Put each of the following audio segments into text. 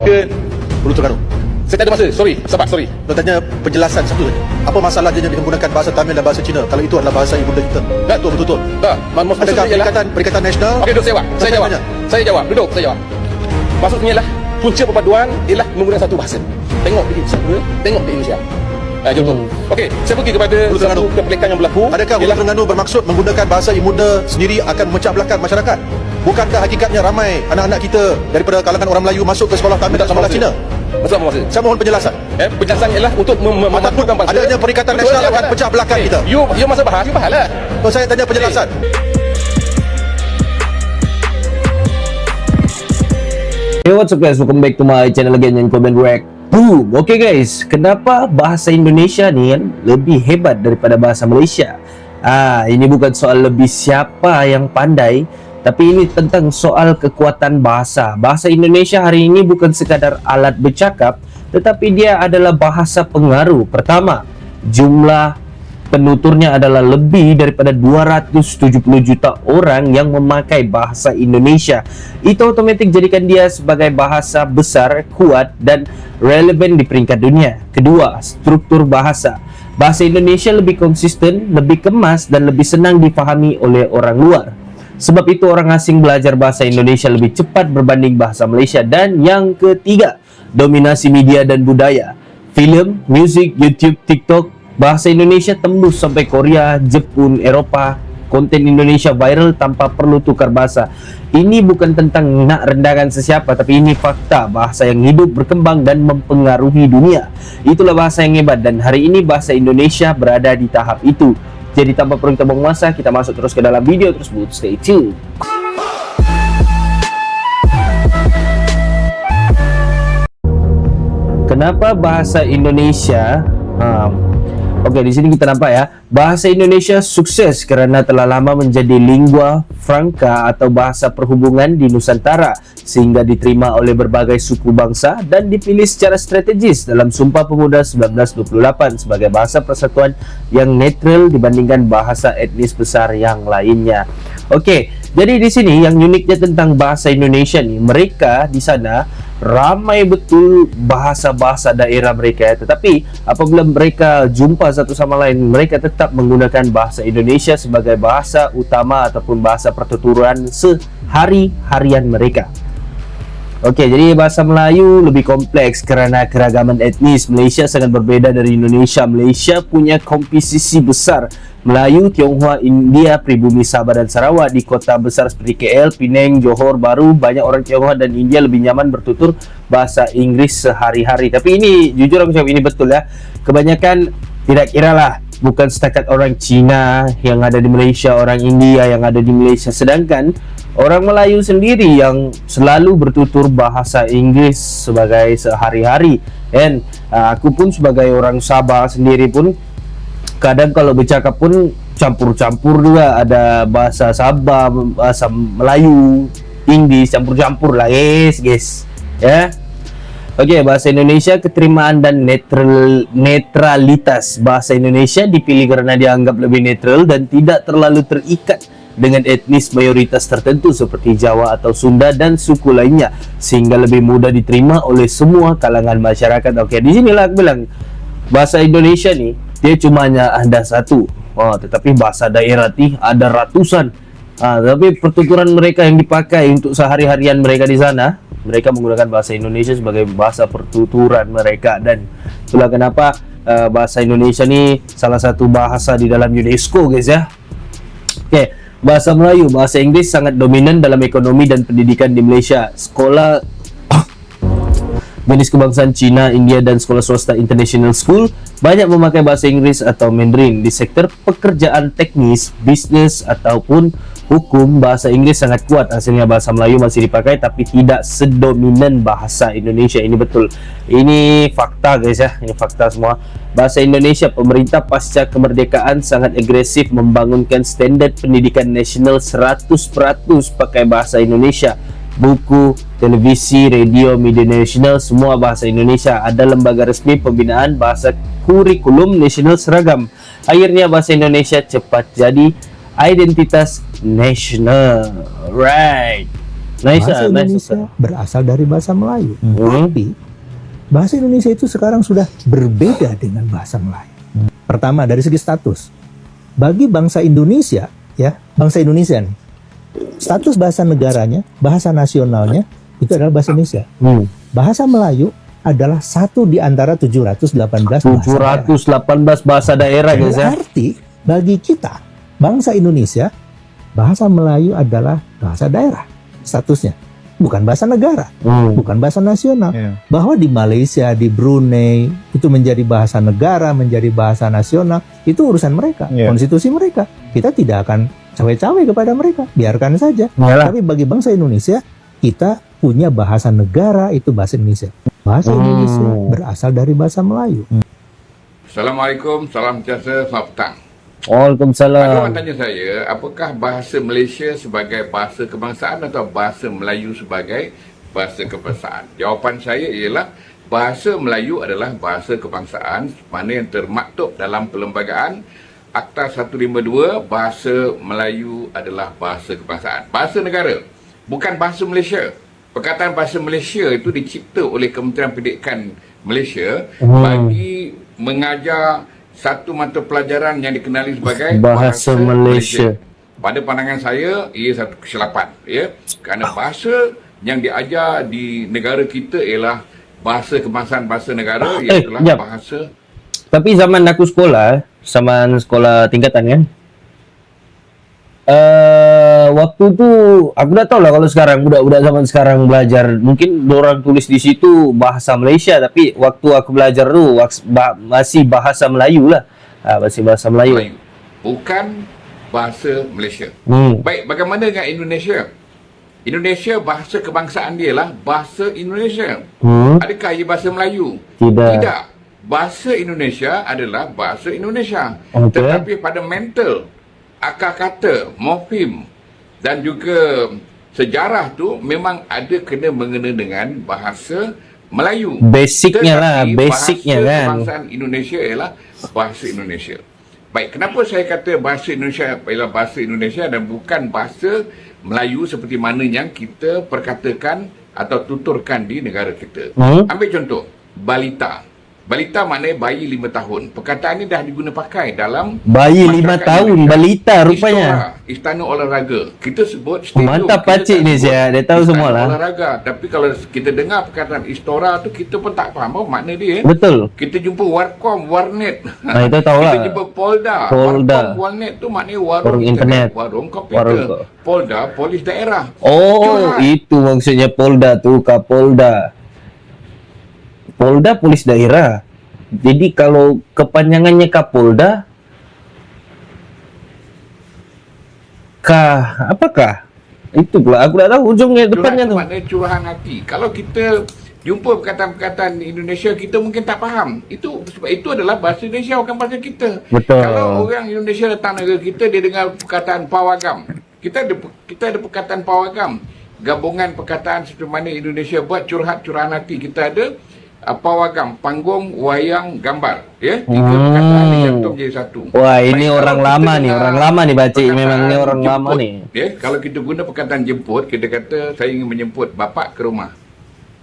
ke Perlu Terengganu. saya tak ada masa. Sorry. Nak tanya penjelasan satu saja. Apa masalah dia dengan menggunakan bahasa Tamil dan bahasa Cina kalau itu adalah bahasa ibunda kita? Tak, Betul-betul. tak. Maksud Adakah saya ialah perikatan nasional? okey, duduk saya jawab. Saya jawab. tanya. Saya jawab. Duduk, saya jawab. Maksudnya ialah punca perpaduan ialah menggunakan satu bahasa. Tengok di Sabah, tengok di Indonesia. Contoh. Okey, saya pergi kepada Hulu Terengganu. satu kepelikan yang berlaku. Adakah Hulu Terengganu bermaksud menggunakan bahasa ibunda sendiri akan memecah belahkan masyarakat? Bukankah hakikatnya ramai anak-anak kita daripada kalangan orang Melayu masuk ke sekolah Tamil dan sekolah Cina? Maksud apa maksud? Saya mohon penjelasan. Penjelasan ialah untuk memadukan bahasa. Adanya perikatan Betul, nasional jawab akan lah. pecah belahkan kita. You masa bahas, you bahas lah. So, saya tanya penjelasan. Hey, what's up guys, welcome back to my channel again yang comment react. Boom. Okay guys, kenapa bahasa Indonesia ni kan lebih hebat daripada bahasa Malaysia? Ini bukan soal lebih siapa yang pandai, tapi ini tentang soal kekuatan bahasa. Bahasa Indonesia hari ini bukan sekadar alat bercakap, tetapi dia adalah bahasa pengaruh. Pertama, jumlah penuturnya adalah lebih daripada 270 juta orang yang memakai bahasa Indonesia. Itu otomatis jadikan dia sebagai bahasa besar, kuat dan relevan di peringkat dunia. Kedua, struktur bahasa. Bahasa Indonesia lebih konsisten, lebih kemas dan lebih senang difahami oleh orang luar. Sebab itu orang asing belajar bahasa Indonesia lebih cepat berbanding bahasa Malaysia. Dan yang ketiga, dominasi media dan budaya. Film, musik, YouTube, TikTok, bahasa Indonesia tembus sampai Korea, Jepun, Eropah. Konten Indonesia viral tanpa perlu tukar bahasa. Ini bukan tentang nak rendahkan sesiapa, tapi ini fakta. Bahasa yang hidup, berkembang dan mempengaruhi dunia. Itulah bahasa yang hebat dan hari ini bahasa Indonesia berada di tahap itu. Jadi tanpa perlu kita buang masa, kita masuk terus ke dalam video tersebut. Stay tuned. Kenapa bahasa Indonesia? Okey, di sini kita nampak ya, bahasa Indonesia sukses kerana telah lama menjadi lingua franca atau bahasa perhubungan di Nusantara sehingga diterima oleh berbagai suku bangsa dan dipilih secara strategis dalam Sumpah Pemuda 1928 sebagai bahasa persatuan yang netral dibandingkan bahasa etnis besar yang lainnya. Okey, jadi di sini yang uniknya tentang bahasa Indonesia ni, mereka di sana ramai betul bahasa-bahasa daerah mereka, tetapi apabila mereka jumpa satu sama lain, mereka tetap menggunakan bahasa Indonesia sebagai bahasa utama ataupun bahasa pertuturan sehari-harian mereka. Okey, jadi bahasa Melayu lebih kompleks kerana keragaman etnis. Malaysia sangat berbeza dari Indonesia. Malaysia punya komposisi besar Melayu, Tionghoa, India, pribumi Sabah dan Sarawak. Di kota besar seperti KL, Penang, Johor Bahru, banyak orang Tionghoa dan India lebih nyaman bertutur bahasa Inggeris sehari-hari. Tapi ini jujur aku cakap ini betul ya. Kebanyakan tidak kiralah, bukan setakat orang Cina yang ada di Malaysia, orang India yang ada di Malaysia, sedangkan orang Melayu sendiri yang selalu bertutur bahasa Inggeris sebagai sehari-hari. Dan aku pun sebagai orang Sabah sendiri pun kadang kalau bercakap pun campur-campur juga, ada bahasa Sabah, bahasa Melayu, Inggeris, campur-campur lah guys ya. Okey, bahasa Indonesia keterimaan dan netralitas. Bahasa Indonesia dipilih kerana dianggap lebih netral dan tidak terlalu terikat dengan etnis mayoritas tertentu seperti Jawa atau Sunda dan suku lainnya, sehingga lebih mudah diterima oleh semua kalangan masyarakat. Okey, di sinilah aku bilang bahasa Indonesia ni dia cuma ada satu, tetapi bahasa daerah ni ada ratusan. Tapi pertuturan mereka yang dipakai untuk sehari-harian mereka di sana, mereka menggunakan bahasa Indonesia sebagai bahasa pertuturan mereka. Dan itulah kenapa bahasa Indonesia ni salah satu bahasa di dalam UNESCO guys ya. Okey, bahasa Melayu, bahasa Inggeris sangat dominan dalam ekonomi dan pendidikan di Malaysia. Sekolah jenis kebangsaan Cina, India dan sekolah swasta International School banyak memakai bahasa Inggeris atau Mandarin. Di sektor pekerjaan teknis, bisnes ataupun hukum, bahasa Inggeris sangat kuat. Hasilnya bahasa Melayu masih dipakai tapi tidak sedominan bahasa Indonesia. Ini betul. Ini fakta guys ya. Ini fakta semua. Bahasa Indonesia, pemerintah pasca kemerdekaan sangat agresif membangunkan standard pendidikan nasional 100% pakai bahasa Indonesia. Buku, televisi, radio, media nasional semua bahasa Indonesia. Ada lembaga resmi pembinaan bahasa, kurikulum nasional seragam. Akhirnya bahasa Indonesia cepat jadi identitas nasional. Right. Bahasa Indonesia berasal dari bahasa Melayu. Tapi bahasa Indonesia itu sekarang sudah berbeda dengan bahasa Melayu. Pertama, dari segi status. Bagi bangsa Indonesia, ya, bangsa Indonesia nih, status bahasa negaranya, bahasa nasionalnya itu adalah bahasa Indonesia. Bahasa Melayu adalah satu di antara 718 bahasa daerah guys ya. Berarti bagi kita bangsa Indonesia, bahasa Melayu adalah bahasa daerah statusnya, bukan bahasa negara, bukan bahasa nasional. Bahwa di Malaysia, di Brunei itu menjadi bahasa negara, menjadi bahasa nasional, itu urusan mereka, konstitusi mereka. Kita tidak akan cawe-cawe kepada mereka, biarkan saja. Tapi bagi bangsa Indonesia, kita punya bahasa negara, itu bahasa Indonesia. Bahasa Indonesia berasal dari bahasa Melayu. Assalamualaikum, salam sejahtera, selamat petang. Waalaikumsalam. Ada orang tanya saya, apakah bahasa Malaysia sebagai bahasa kebangsaan atau bahasa Melayu sebagai bahasa kebangsaan? Jawapan saya ialah bahasa Melayu adalah bahasa kebangsaan, mana yang termaktub dalam perlembagaan Akta 152, bahasa Melayu adalah bahasa kebangsaan. Bahasa negara, bukan bahasa Malaysia. Perkataan bahasa Malaysia itu dicipta oleh Kementerian Pendidikan Malaysia bagi mengajar satu mata pelajaran yang dikenali sebagai bahasa Malaysia. Pada pandangan saya, ia satu kesilapan, ya. Kerana bahasa yang diajar di negara kita ialah bahasa kebangsaan, bahasa negara, iaitu bahasa. Tapi zaman aku sekolah tingkatan kan, waktu tu aku dah tahu lah kalau sekarang budak-budak zaman sekarang belajar, mungkin orang tulis di situ bahasa Malaysia, tapi waktu aku belajar tu masih bahasa Melayu lah. Masih bahasa Melayu. Bukan bahasa Malaysia. Baik, bagaimana dengan Indonesia? Indonesia, bahasa kebangsaan dia lah bahasa Indonesia. Adakah ia bahasa Melayu? Tidak. Bahasa Indonesia adalah bahasa Indonesia. Tetapi pada mental, akar kata, morfem dan juga sejarah tu memang ada kena mengena dengan bahasa Melayu. Basicnya bahasa kan. Kebangsaan Indonesia ialah bahasa Indonesia. Baik, kenapa saya kata bahasa Indonesia ialah bahasa Indonesia dan bukan bahasa Melayu seperti mana yang kita perkatakan atau tuturkan di negara kita? Ambil contoh, balita. Balita maknanya bayi 5 tahun. Perkataan ini dah diguna pakai dalam bayi 5 tahun, balita rupanya. Istana olahraga. Kita sebut stadium. Mantap pakcik ni saya, dia tahu semua lah. Olahraga. Tapi kalau kita dengar perkataan istora tu, kita pun tak faham apa makna dia. Betul. Kita jumpa warkom, warnet. Itu tahu lah. Kita jumpa polda. Warkom, warnet tu maknanya warung internet, warung komputer. Polda, polis daerah. Itu maksudnya polda tu, Kapolda. Polda polis daerah. Jadi kalau kepanjangannya Kapolda, apakah? Itu pula aku tak tahu ujungnya depannya tu. Maknanya curahan hati. Kalau kita jumpa perkataan-perkataan Indonesia, kita mungkin tak faham. Itu sebab itu adalah bahasa Indonesia, bukan bahasa kita. Betul. Kalau orang Indonesia datang negara kita, dia dengar perkataan pawagam. Kita ada perkataan pawagam. Gabungan perkataan seperti mana Indonesia buat curahan hati. Kita ada pawagam, panggung, wayang, gambar, ya. 3 perkataan dicantum jadi satu. Wah, ini orang lama nih Bacik, memang ni orang lama ni. Ya, kalau kita guna perkataan jemput, kita kata saya ingin menjemput bapa ke rumah.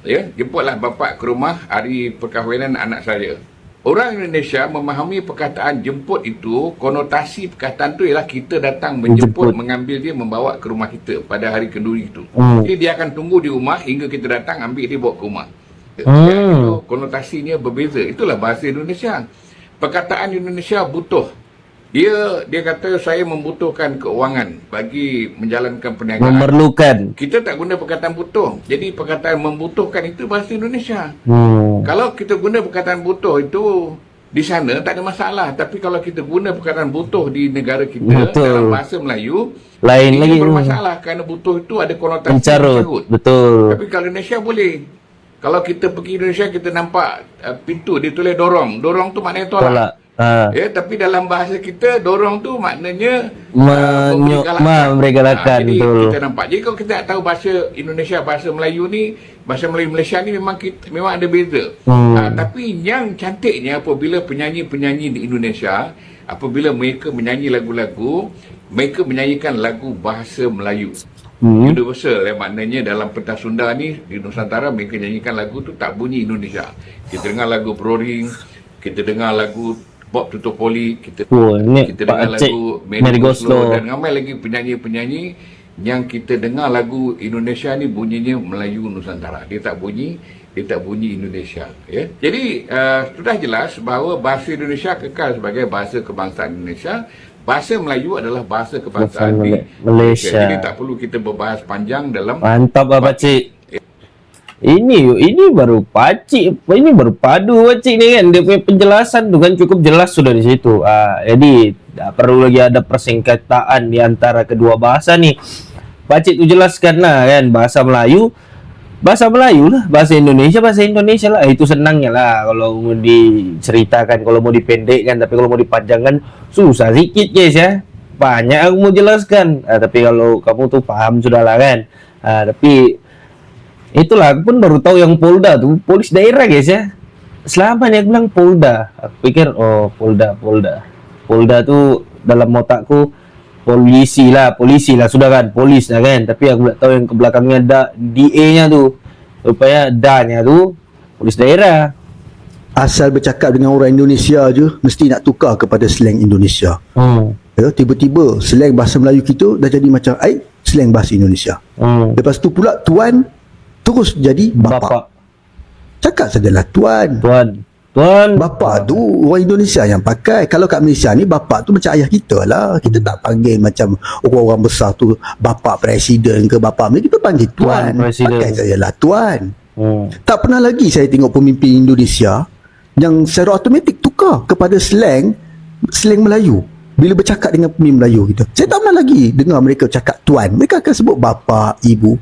Ya, jemputlah bapa ke rumah hari perkahwinan anak saya. Orang Indonesia memahami perkataan jemput itu, konotasi perkataan tu ialah kita datang menjemput, mengambil dia, membawa ke rumah kita pada hari kenduri itu. Jadi dia akan tunggu di rumah hingga kita datang ambil dia bawa ke rumah. Itu konotasinya berbeza. Itulah bahasa Indonesia. Perkataan Indonesia butuh. Dia kata saya membutuhkan keuangan bagi menjalankan perniagaan. Memerlukan. Kita tak guna perkataan butuh. Jadi perkataan membutuhkan itu bahasa Indonesia. Kalau kita guna perkataan butuh itu di sana tak ada masalah. Tapi kalau kita guna perkataan butuh di negara kita dalam bahasa Melayu, lain lagi bermasalah kerana butuh itu ada konotasi mencarut. Betul. Tapi kalau Indonesia boleh. Kalau kita pergi Indonesia, kita nampak pintu dia tulis dorong. Dorong tu maknanya tolak. Ya, tapi dalam bahasa kita dorong tu maknanya memberi galakan. Jadi betul. Kita nampak. Jadi kalau kita tak tahu bahasa Indonesia, bahasa Melayu ni, bahasa Melayu Malaysia ni memang ada beza. Tapi yang cantiknya apabila penyanyi-penyanyi di Indonesia, apabila mereka menyanyi lagu-lagu, mereka menyanyikan lagu bahasa Melayu. Universal, maknanya dalam pentas Sunda ni di Nusantara mereka nyanyikan lagu tu tak bunyi Indonesia. Kita dengar lagu Proring, kita dengar lagu Bob Tutupoli, kita dengar lagu Mary Go Slow dan ramai lagi penyanyi-penyanyi yang kita dengar lagu Indonesia ni bunyinya Melayu Nusantara. Dia tak bunyi Indonesia, ya. Jadi sudah jelas bahawa bahasa Indonesia kekal sebagai bahasa kebangsaan Indonesia. Bahasa Melayu adalah bahasa kebangsaan di Malaysia. Jadi tak perlu kita berbahas panjang dalam. Mantap Pak Cik. Ini baru Pakcik, ini baru padu Pakcik ni kan. Dia punya penjelasan tu kan cukup jelas sudah di situ. Jadi tak perlu lagi ada persingkataan di antara kedua bahasa ni. Pakcik tu jelaskan lah kan, bahasa Melayu lah, bahasa Indonesia lah. Itu senangnya lah kalau mau diceritakan, kalau mau dipendekkan. Tapi kalau mau dipanjangkan susah sedikit guys ya. Banyak aku mau jelaskan. Tapi kalau kamu tuh paham sudah lah kan. Tapi itulah, aku pun baru tahu yang Polda tuh polis daerah guys ya. Selama ni aku bilang Polda, aku pikir oh Polda tuh dalam otakku polisi lah sudah kan, polis lah kan. Tapi aku tak tahu yang ke belakangnya ada DA-nya tuh, rupanya D-nya tuh polis daerah. Asal bercakap dengan orang Indonesia je mesti nak tukar kepada slang Indonesia. Ya, tiba-tiba slang bahasa Melayu kita dah jadi macam slang bahasa Indonesia. Lepas tu pula tuan terus jadi bapa. Cakap sajalah tuan. Bapa tu orang Indonesia yang pakai. Kalau kat Malaysia ni bapa tu macam ayah kita lah. Kita tak panggil macam orang-orang besar tu bapa presiden ke bapa ni, kita panggil tuan. Pakai sajalah tuan. Tak pernah lagi saya tengok pemimpin Indonesia yang secara automatik tukar kepada slang Melayu bila bercakap dengan pemimpin Melayu kita. Saya tak pernah lagi dengar mereka cakap tuan. Mereka akan sebut bapa, ibu.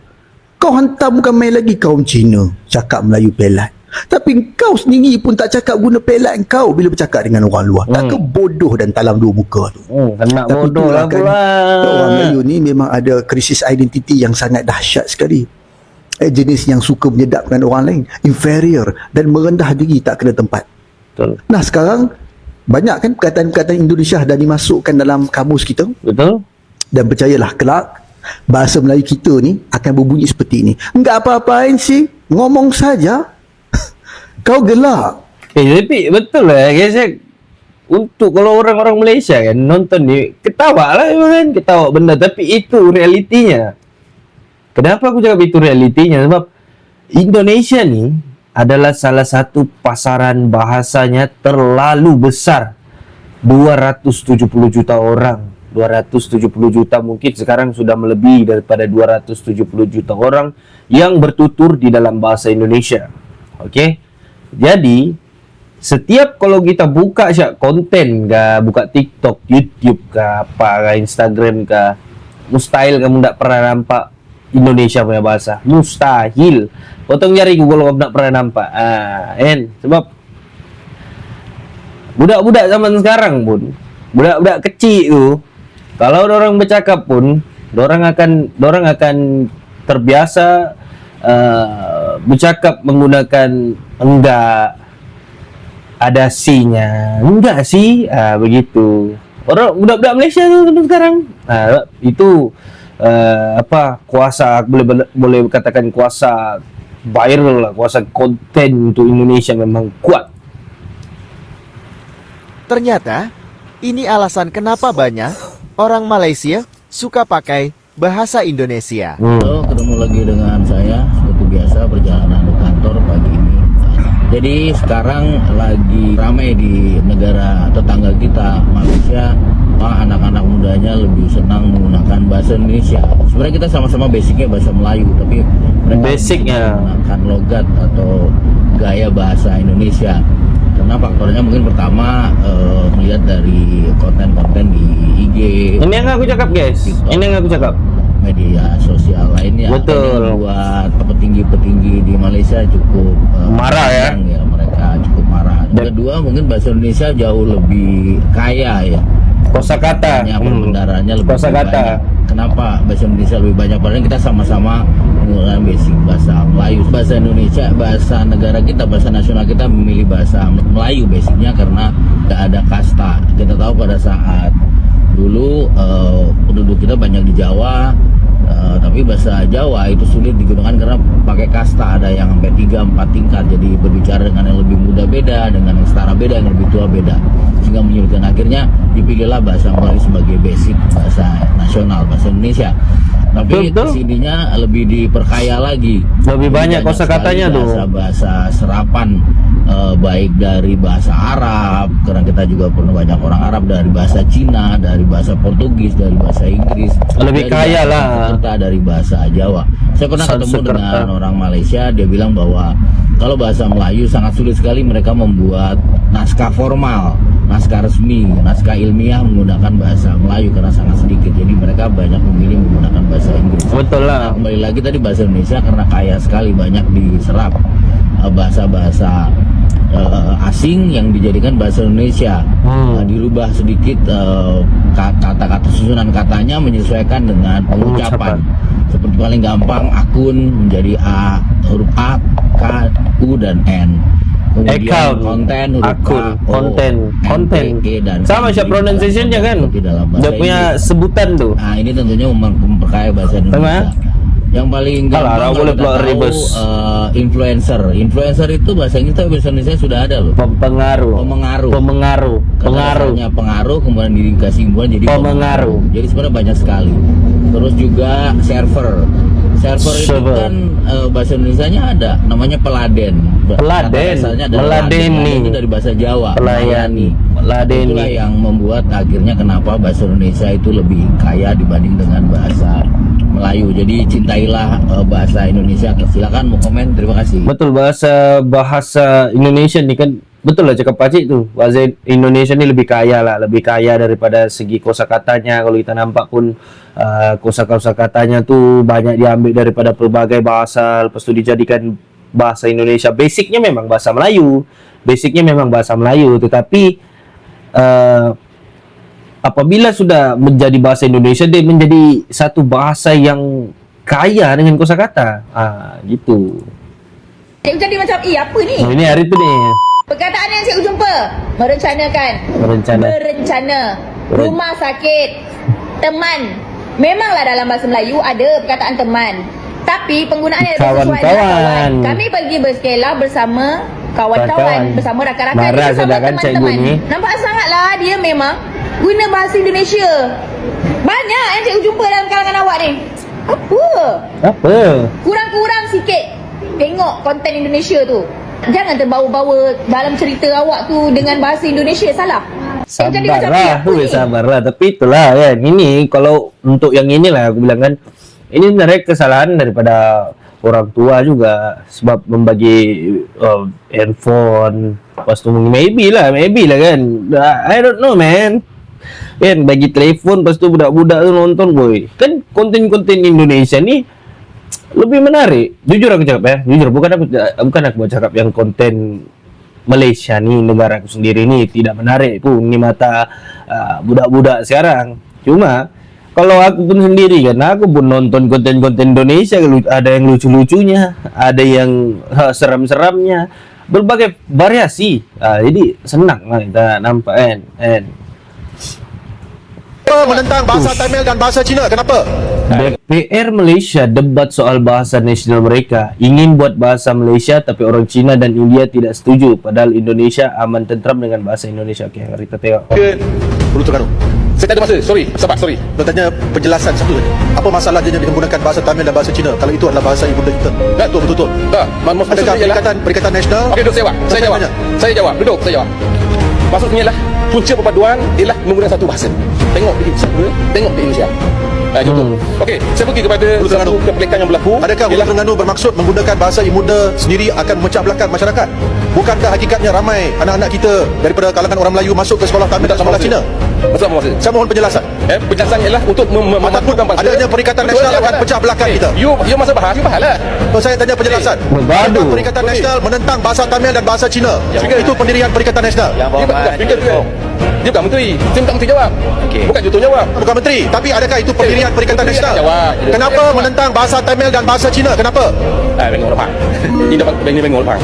Kau hantar bukan main lagi kaum Cina cakap Melayu pelat. Tapi kau sendiri pun tak cakap guna pelat kau bila bercakap dengan orang luar. Tak ke bodoh dan talam dua muka tu. Kena tapi bodoh lah kan, pula. Orang Melayu ni memang ada krisis identiti yang sangat dahsyat sekali. Jenis yang suka menyedapkan orang lain, inferior dan merendah diri tak kena tempat. Betul. Nah sekarang banyak kan perkataan-perkataan Indonesia dah dimasukkan dalam kamus kita. Betul. Dan percayalah kelak bahasa Melayu kita ni akan berbunyi seperti ini. Enggak apa-apain sih, ngomong saja. Kau gelak. Tapi betul lah guys. Untuk kalau orang-orang Malaysia kan nonton ni, ketawa lah kan, ketawa benda. Tapi itu realitinya. Kenapa aku cakap itu realitinya? Sebab Indonesia ni adalah salah satu pasaran bahasanya terlalu besar. 270 juta orang. 270 juta, mungkin sekarang sudah melebihi daripada 270 juta orang yang bertutur di dalam bahasa Indonesia. Okey. Jadi setiap kalau kita buka konten ke, buka TikTok, YouTube ke, apa ke, Instagram ke, mustahil kamu tak pernah nampak Indonesia punya bahasa. Mustahil. Potong jari kalau kamu tak pernah nampak. Kan? Sebab budak-budak zaman sekarang pun, budak-budak kecil tu, kalau orang bercakap pun, orang akan terbiasa bercakap menggunakan enggak, ada si-nya, enggak sih, begitu. Orang budak-budak Malaysia tu sekarang, itu kuasa, boleh katakan kuasa viral lah, kuasa konten untuk Indonesia memang kuat. Ternyata ini alasan kenapa banyak orang Malaysia suka pakai bahasa Indonesia. Halo, ketemu lagi dengan saya seperti biasa perjalanan ke kantor pagi ini. Jadi sekarang lagi ramai di negara tetangga kita Malaysia, anak-anak mudanya lebih senang menggunakan bahasa Indonesia. Sebenarnya kita sama-sama basicnya bahasa Melayu, tapi mereka menggunakan logat atau gaya bahasa Indonesia. Karena faktornya mungkin pertama melihat dari konten-konten di IG. Ini yang aku cakap guys, TikTok, ini yang aku cakap. Media sosial lainnya. Betul. Buat petinggi-petinggi di Malaysia cukup marah ya. Mereka cukup marah. Dan kedua mungkin bahasa Indonesia jauh lebih kaya ya. Kosakata. Perbendaharanya lebih kosakata. Kenapa bahasa Indonesia lebih banyak? Padahal kita sama-sama menggunakan basic bahasa Melayu. Bahasa Indonesia, bahasa negara kita, bahasa nasional kita memilih bahasa Melayu basicnya karena tidak ada kasta. Kita tahu pada saat Dulu penduduk kita banyak di Jawa, tapi bahasa Jawa itu sulit digunakan karena pakai kasta, ada yang sampai 3-4 tingkat. Jadi berbicara dengan yang lebih muda beda, dengan yang setara beda, yang lebih tua beda, sehingga menyulitkan. Akhirnya dipilihlah bahasa Melayu sebagai basic bahasa nasional, bahasa Indonesia. Tapi kesininya lebih diperkaya lagi, Lebih banyak kosakatanya tuh. Bahasa serapan, baik dari bahasa Arab, karena kita juga pernah banyak orang Arab, dari bahasa Cina, dari bahasa Portugis, dari bahasa Inggris, Lebih dari kaya bahasa lah. Jakarta, dari bahasa Jawa. Saya pernah ketemu Sanskerta. dengan orang Malaysia, dia bilang bahwa kalau bahasa Melayu sangat sulit sekali mereka membuat naskah formal, naskah resmi, naskah ilmiah menggunakan bahasa Melayu karena sangat sedikit. Jadi mereka banyak memilih menggunakan bahasa Inggris. Betul lah. Nah, kembali lagi tadi bahasa Indonesia karena kaya sekali, banyak diserap bahasa-bahasa asing yang dijadikan bahasa Indonesia. Dirubah sedikit kata-kata, susunan katanya menyesuaikan dengan pengucapan. Seperti paling gampang akun menjadi A, huruf A, K, U dan N. Kemudian Account, konten, huruf akun, K, O, konten, N, konten. P, G, dan Sama N. siapa pronunciation-nya kan? Seperti dalam bahasa Dia punya Inggris. sebutan tuh. Nah, ini tentunya memperkaya bahasa Indonesia. Yang paling gampang Alah, kalau boleh kita keluar tahu, ribes. influencer. Influencer itu bahasa Inggris tapi bahasa Indonesia sudah ada loh. Pengaruh. Pemengaruh. Pengaruh. Karena Pengaruh. dasarnya pengaruh, kemudian dikasih himbuan jadi Pemengaruh. Jadi sebenarnya banyak sekali. Terus juga server. Server itu Server. kan bahasa Indonesianya ada, namanya peladen. Peladen. Kata dasarnya adalah Meladeni. Peladen itu dari bahasa Jawa. Pelayani. Meladeni. Itulah yang membuat akhirnya kenapa bahasa Indonesia itu lebih kaya dibanding dengan bahasa Melayu. Jadi cintailah bahasa Indonesia. Silakan mau komen. Terima kasih. Betul, bahasa Indonesia nih kan, betul lah cakap Pakcik tuh. Bahasa Indonesia ini lebih kaya lah, lebih kaya daripada segi kosakatanya. Kalau kita nampak pun kosakatanya tuh banyak diambil daripada pelbagai bahasa, lepas itu dijadikan bahasa Indonesia. Basicnya memang bahasa Melayu. Tetapi apabila sudah menjadi bahasa Indonesia, dia menjadi satu bahasa yang kaya dengan kosakata. Gitu. Cikgu jadi macam, apa ni? Oh, ini hari tu ni. Perkataan yang cikgu jumpa, merencanakan, berencana, rumah sakit, teman. Memanglah dalam bahasa Melayu ada perkataan teman, tapi penggunaannya sesuai dengan Kawan-kawan. kawan. Kami pergi bersekolah bersama kawan-kawan, bersama rakan-rakan, Marah bersama sudah kan cikgu teman-teman. ni. Nampak sangatlah dia memang guna bahasa Indonesia. Banyak yang cikgu jumpa dalam kalangan awak ni. Apa? Kurang-kurang sikit tengok konten Indonesia tu. Jangan terbawa-bawa dalam cerita awak tu dengan bahasa Indonesia, salah. Jadi macam Sabarlah, apa ni? sabarlah. Tapi itulah kan. Ini kalau untuk yang inilah aku bilang kan, ini sebenarnya kesalahan daripada orang tua juga, sebab membagi handphone. Lepas tu maybe lah kan. I don't know man. Kan bagi telefon, lepas tu budak-budak tu nonton boy. Kan konten-konten Indonesia ni lebih menarik. Jujur aku cakap ya, jujur bukan aku cakap yang konten Malaysia ni, negara aku sendiri ni tidak menarik pun ni mata budak-budak sekarang. Cuma kalau aku pun sendiri kan, aku pun nonton konten-konten Indonesia, ada yang lucu-lucunya, ada yang seram-seramnya, berbagai variasi. Jadi senang lah kita nampak kan. Menentang bahasa Tamil dan bahasa Cina, kenapa? DPR Malaysia debat soal bahasa nasional mereka, ingin buat bahasa Malaysia tapi orang Cina dan India tidak setuju, padahal Indonesia aman tentram dengan bahasa Indonesia. Okey, mari kita tengok. Hulu Terengganu. Saya tak ada masa. Sorry. Sabar, sorry. Nak tanya penjelasan satu saja. Apa masalahnya dengan menggunakan bahasa Tamil dan bahasa Cina kalau itu adalah bahasa ibunda kita? Betul. Tak, maksud Adakah saya ialah perikatan nasional? Okey, duduk saya jawab. Saya jawab. Duduk, saya jawab. Maksudnya lah punca perpaduan ialah menggunakan satu bahasa. Tengok di Indonesia. Contoh. Okey, saya pergi kepada satu kepelikan yang berlaku. Adakah Hulu Terengganu bermaksud menggunakan bahasa ibunda sendiri akan memecah belahkan masyarakat? Bukankah hakikatnya ramai anak-anak kita daripada kalangan orang Melayu masuk ke sekolah Tamil dan sekolah Cina? Maksud apa maksud? Saya mohon penjelasan. Penjelasan ialah untuk memantulkan bangsa. Adanya perikatan Betul, nasional saya akan bahas. pecah belahkan kita. You masa bahas, you bahas lah. Saya tanya penjelasan. Berbadu. Perikatan nasional menentang bahasa Tamil dan bahasa Cina. Itu pendirian perikatan nasional. Dia bukan menteri. Saya minta menteri jawab. Bukan jutur jawab. Bukan menteri, tapi adakah itu pendirian perikatan Menteri nasional? akan jawab. Kenapa menentang bahasa Tamil dan bahasa Cina? Kenapa? Bengok lepas. Ini dapat bengok lepas.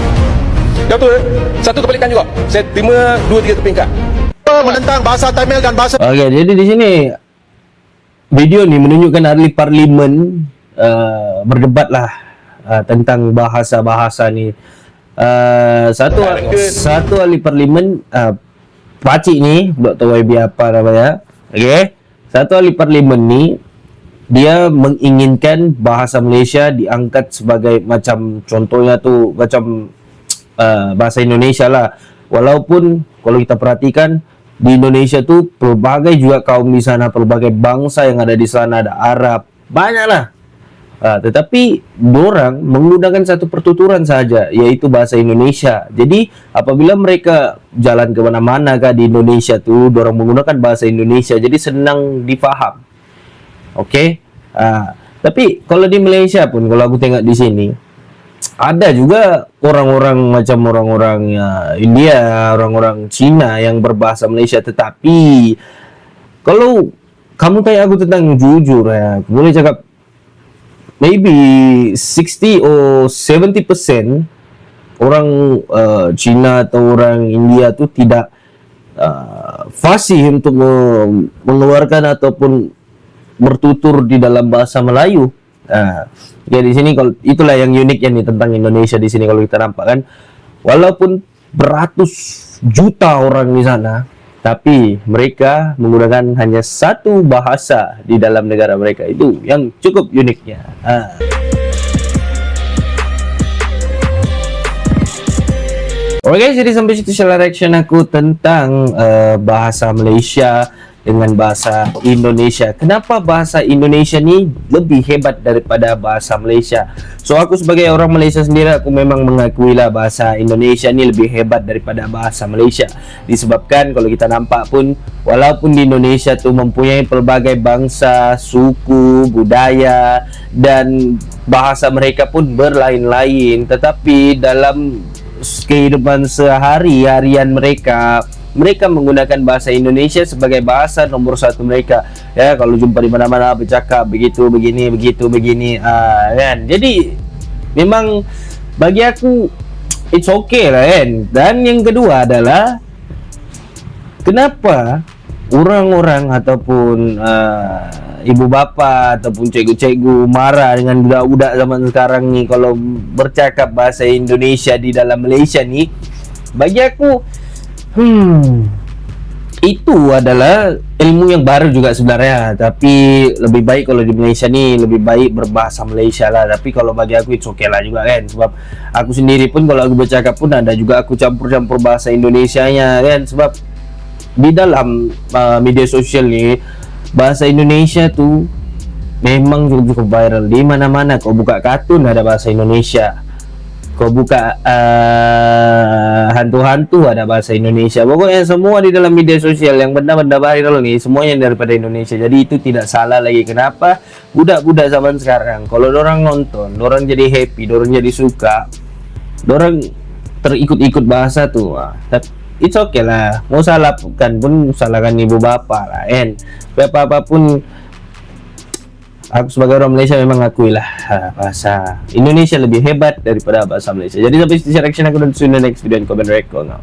Betul. Satu kepelikan juga. Saya terima 2-3 peringkat. Kenapa menentang bahasa Tamil dan bahasa Okey, jadi di sini video ni menunjukkan ahli parlimen berdebatlah tentang bahasa-bahasa ni. Satu ahli parlimen pakcik ni, Dr. YB apa namanya. Okey. Satu ahli parlimen ni dia menginginkan bahasa Malaysia diangkat sebagai macam contohnya tu macam bahasa Indonesia lah. Walaupun kalau kita perhatikan di Indonesia tu pelbagai juga kaum di sana, pelbagai bangsa yang ada di sana, ada Arab, banyaklah. Tetapi dorang menggunakan satu pertuturan saja, yaitu bahasa Indonesia. Jadi apabila mereka jalan ke mana-mana kah di Indonesia tu, dorang menggunakan bahasa Indonesia, jadi senang difaham. Okey. Tapi kalau di Malaysia pun, kalau aku tengok di sini, ada juga orang-orang macam orang-orang India, orang-orang Cina yang berbahasa Malaysia. Tetapi kalau kamu tanya aku tentang jujur ya, aku boleh cakap maybe 60 or 70% orang Cina atau orang India tu tidak fasih untuk mengeluarkan ataupun bertutur di dalam bahasa Melayu. Ya di sini kalau itulah yang uniknya nih tentang Indonesia di sini kalau kita nampak kan, walaupun beratus juta orang di sana, tapi mereka menggunakan hanya satu bahasa di dalam negara mereka. Itu yang cukup uniknya. Oke guys, jadi sampai situ share reaction aku tentang bahasa Malaysia dengan bahasa Indonesia. Kenapa bahasa Indonesia ni lebih hebat daripada bahasa Malaysia? So aku sebagai orang Malaysia sendiri, aku memang mengakui lah bahasa Indonesia ni lebih hebat daripada bahasa Malaysia. Disebabkan kalau kita nampak pun, walaupun di Indonesia tu mempunyai pelbagai bangsa, suku, budaya, dan bahasa mereka pun berlain-lain, tetapi dalam kehidupan sehari-harian mereka menggunakan bahasa Indonesia sebagai bahasa nomor satu mereka. Ya, kalau jumpa di mana-mana bercakap begitu, begini, kan. Jadi memang bagi aku it's okay lah kan. Dan yang kedua adalah kenapa orang-orang ataupun ibu bapa ataupun cikgu-cikgu marah dengan budak-budak zaman sekarang ni kalau bercakap bahasa Indonesia di dalam Malaysia ni. Bagi aku itu adalah ilmu yang baru juga sebenarnya, tapi lebih baik kalau di Malaysia ni lebih baik berbahasa Malaysia lah. Tapi kalau bagi aku it's okay lah juga kan, sebab aku sendiri pun kalau aku bercakap pun ada juga aku campur-campur bahasa Indonesianya kan, sebab di dalam media sosial ni bahasa Indonesia tu memang cukup viral. Di mana-mana kau buka kartun ada bahasa Indonesia, kau buka hantu-hantu ada bahasa Indonesia. Pokoknya semua di dalam media sosial yang benda-benda viral ni semuanya daripada Indonesia. Jadi itu tidak salah lagi. Kenapa? Budak-budak zaman sekarang kalau dorang nonton, dorang jadi happy, dorang jadi suka, dorang terikut-ikut bahasa tu. It's okay lah. Mau salahkan pun salahkan ibu bapa lah kan. Apa-apapun, aku sebagai orang Malaysia memang akui lah bahasa Indonesia lebih hebat daripada bahasa Malaysia. Jadi sampai sini reaction aku, dan see you in the next video and comment record now.